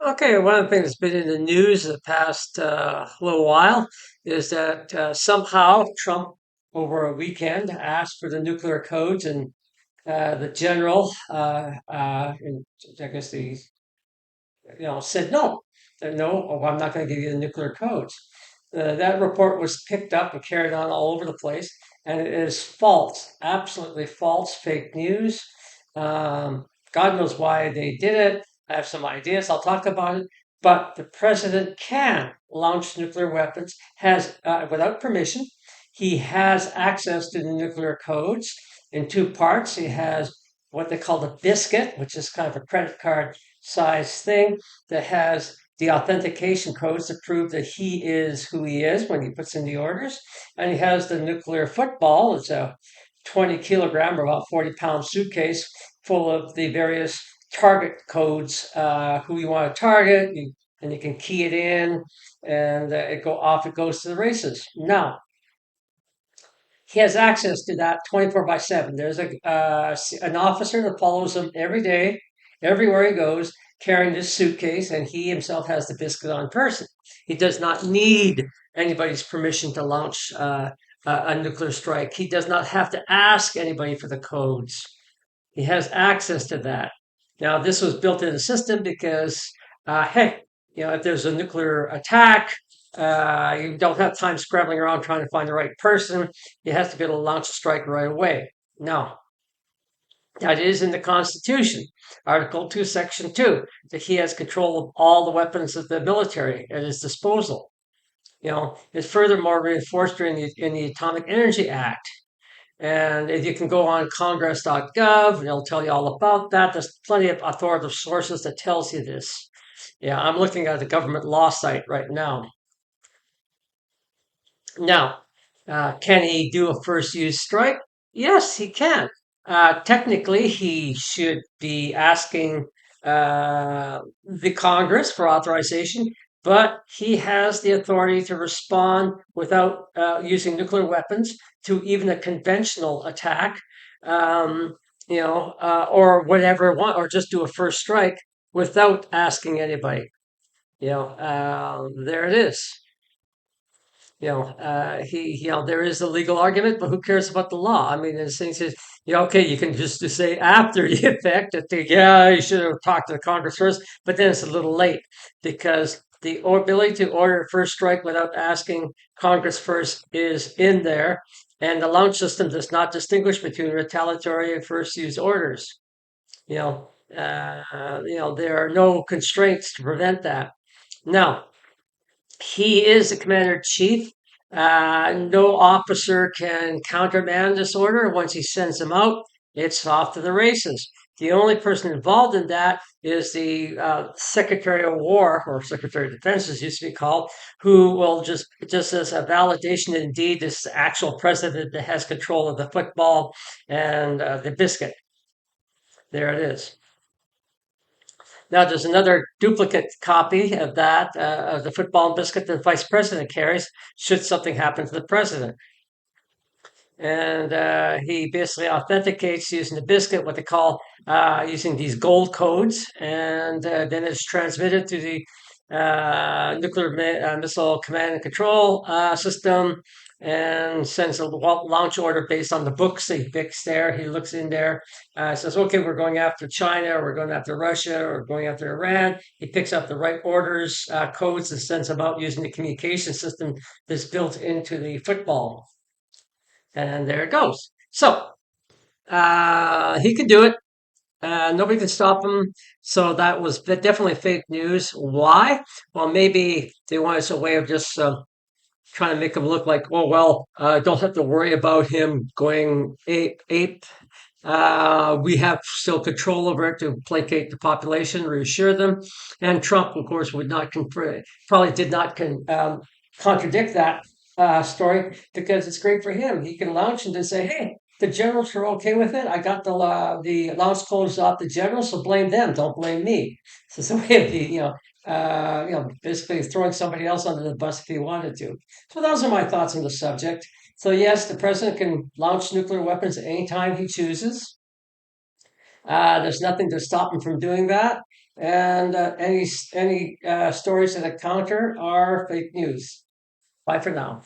Okay, one of the things that's been in the news the past little while is that somehow Trump, over a weekend, asked for the nuclear codes, and the general, and I guess the said no, said no. Oh, I'm not going to give you the nuclear codes. That report was picked up and carried on all over the place, and it is false, absolutely false, fake news. God knows why they did it. I have some ideas. I'll talk about it. But the president can launch nuclear weapons, has without permission. He has access to the nuclear codes in two parts. He has what they call the biscuit, which is kind of a credit card size thing that has the authentication codes to prove that he is who he is when he puts in the orders. And he has the nuclear football. It's a 20 kilogram or about 40-pound suitcase full of the various target codes, who you want to target, and you can key it in, and it goes to the races. Now, he has access to that 24 by 7. There's an officer that follows him every day, everywhere he goes, carrying this suitcase, and he himself has the biscuit on person. He does not need anybody's permission to launch a nuclear strike. He does not have to ask anybody for the codes. He has access to that. Now, this was built in the system because, hey, if there's a nuclear attack, you don't have time scrambling around trying to find the right person. You have to be able to launch a strike right away. Now, that is in the Constitution, Article 2, Section 2, that he has control of all the weapons of the military at his disposal. It's furthermore reinforced in the Atomic Energy Act. And if you can go on congress.gov, they'll tell you all about that. There's plenty of authoritative sources that tells you this. Yeah, I'm looking at the government law site right now. Now, can he do a first use strike? Yes, he can. Technically, he should be asking the Congress for authorization, but he has the authority to respond without using nuclear weapons to even a conventional attack, or whatever, or just do a first strike without asking anybody. There it is. There is a legal argument, but who cares about the law? I mean, in the sense is, okay, you can just say after the effect that yeah, you should have talked to the Congress first, but then it's a little late because the ability to order first strike without asking Congress first is in there, and the launch system does not distinguish between retaliatory and first use orders. There are no constraints to prevent that. Now, he is the commander in chief. No officer can countermand this order. Once he sends them out, it's off to the races. The only person involved in that is the Secretary of War, or Secretary of Defense, as used to be called, who will just as a validation that indeed this the actual president that has control of the football and the biscuit. There it is. Now, there's another duplicate copy of that, of the football and biscuit that the vice president carries, should something happen to the president. And he basically authenticates using the biscuit, what they call using these gold codes, and then it's transmitted to the nuclear missile command and control system, and sends a launch order based on the books he picks there. He looks in there, says, okay, we're going after China, or we're going after Russia, or going after Iran. He picks up the right orders, codes, and sends them out using the communication system that's built into the football. And there it goes. So he could do it. Nobody can stop him. So that was definitely fake news. Why? Well, maybe they wanted a way of just trying to make him look like, oh, well, don't have to worry about him going ape. We have still control over it to placate the population, reassure them. And Trump, of course, would not probably did not contradict that story because it's great for him. He can launch and just say, hey, the generals are okay with it. I got the launch closed off the generals, so blame them. Don't blame me. So it's a way of basically throwing somebody else under the bus if he wanted to. So those are my thoughts on the subject. So yes, the president can launch nuclear weapons at any time he chooses. There's nothing to stop him from doing that. and any stories that encounter are fake news. Bye for now.